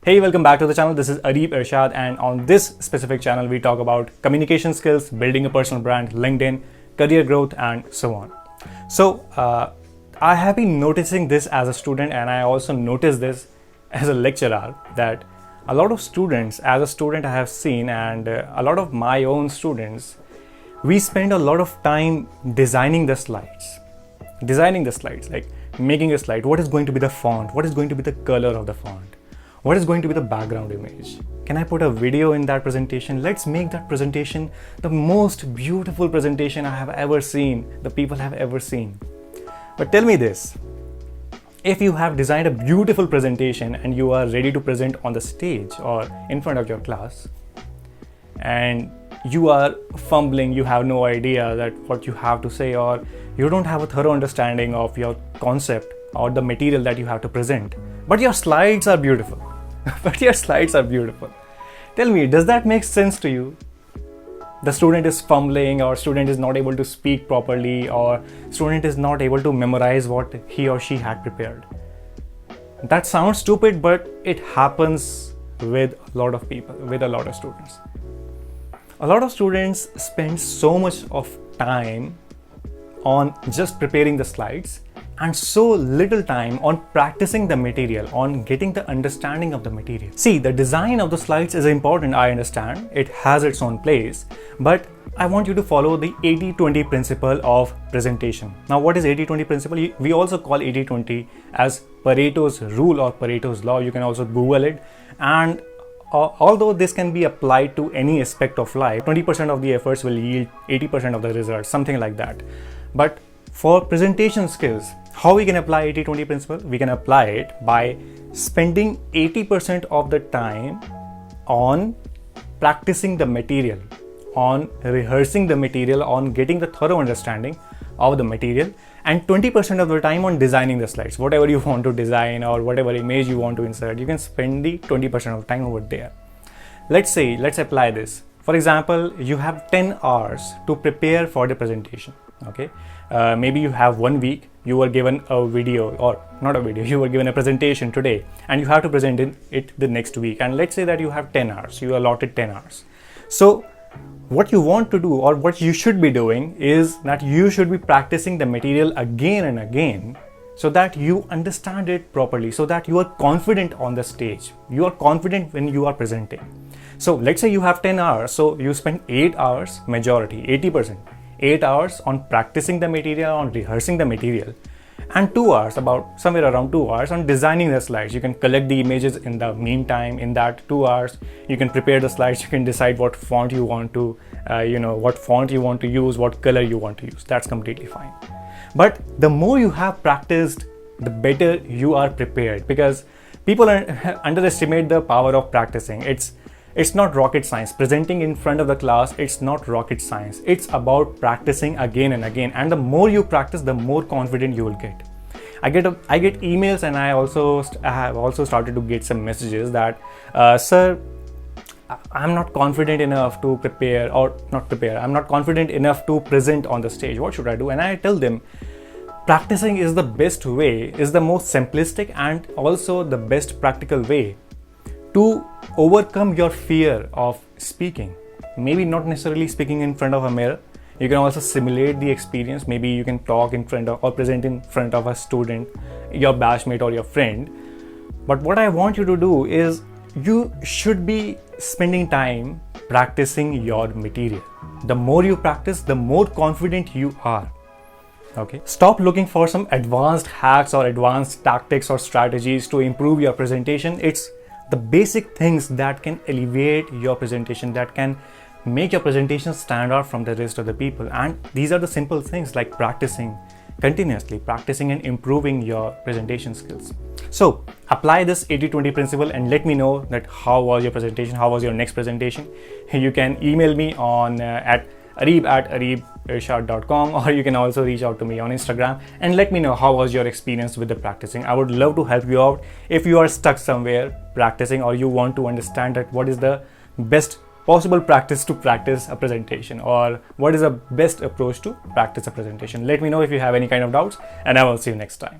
Hey, welcome back to the channel. This is Areeb, Irshad, and on this specific channel, we talk about communication skills, building a personal brand, LinkedIn, career growth, and so on. So, I have been noticing this as a student, and I also noticed this as a lecturer that a lot of students, as a student, I have seen, and a lot of my own students, we spend a lot of time designing the slides, like making a slide. What is going to be the font? What is going to be the color of the font? What is going to be the background image? Can I put a video in that presentation? Let's make that presentation the most beautiful presentation I have ever seen, the people have ever seen. But tell me this, if you have designed a beautiful presentation and you are ready to present on the stage or in front of your class, and you are fumbling, you have no idea that what you have to say, or you don't have a thorough understanding of your concept or the material that you have to present, but your slides are beautiful. Tell me, does that make sense to you? The student is fumbling, or student is not able to speak properly, or student is not able to memorize what he or she had prepared. That sounds stupid, but it happens with a lot of people, with a lot of students. A lot of students spend so much of time on just preparing the slides and so little time on practicing the material, on getting the understanding of the material. See, the design of the slides is important, I understand. It has its own place, but I want you to follow the 80-20 principle of presentation. Now, what is 80-20 principle? We also call 80-20 as Pareto's rule or Pareto's law. You can also Google it. And although this can be applied to any aspect of life, 20% of the efforts will yield 80% of the results, something like that. But for presentation skills, how we can apply 80-20 principle? We can apply it by spending 80% of the time on practicing the material, on rehearsing the material, on getting the thorough understanding of the material, and 20% of the time on designing the slides. Whatever you want to design or whatever image you want to insert, you can spend the 20% of the time over there. Let's apply this. For example, you have 10 hours to prepare for the presentation. Okay, maybe you have 1 week, you were given a video, or not a video, you were given a presentation today, and you have to present it the next week. And let's say that you have 10 hours, you allotted 10 hours. So what you want to do, or what you should be doing, is that you should be practicing the material again and again so that you understand it properly, so that you are confident on the stage. You are confident when you are presenting. So let's say you have 10 hours, so you spend 8 hours, majority, 80%. 8 hours on practicing the material, on rehearsing the material, and 2 hours, about somewhere around 2 hours, on designing the slides. You can collect the images in the meantime. In that 2 hours, you can prepare the slides. You can decide what font you want to, what font you want to use, what color you want to use. That's completely fine. But the more you have practiced, the better you are prepared, because people underestimate the power of practicing. It's not rocket science. Presenting in front of the class, it's not rocket science. It's about practicing again and again. And the more you practice, the more confident you will get. I get emails, and I have also started to get some messages that, sir, I'm not confident enough to prepare, or not prepare. I'm not confident enough to present on the stage. What should I do? And I tell them, practicing is the best way, is the most simplistic and also the best practical way to overcome your fear of speaking. Maybe not necessarily speaking in front of a mirror. You can also simulate the experience. Maybe you can talk in front of, or present in front of a student, your batchmate or your friend. But what I want you to do is, you should be spending time practicing your material. The more you practice, the more confident you are. Okay, stop looking for some advanced hacks or advanced tactics or strategies to improve your presentation. It's the basic things that can elevate your presentation, that can make your presentation stand out from the rest of the people. And these are the simple things, like practicing, continuously practicing and improving your presentation skills. So apply this 80-20 principle and let me know that how was your presentation, how was your next presentation. You can email me on at areeb@areebirshad.com, or you can also reach out to me on Instagram and let me know how was your experience with the practicing. I would love to help you out if you are stuck somewhere practicing, or you want to understand that what is the best possible practice to practice a presentation, or what is the best approach to practice a presentation. Let me know if you have any kind of doubts, and I will see you next time.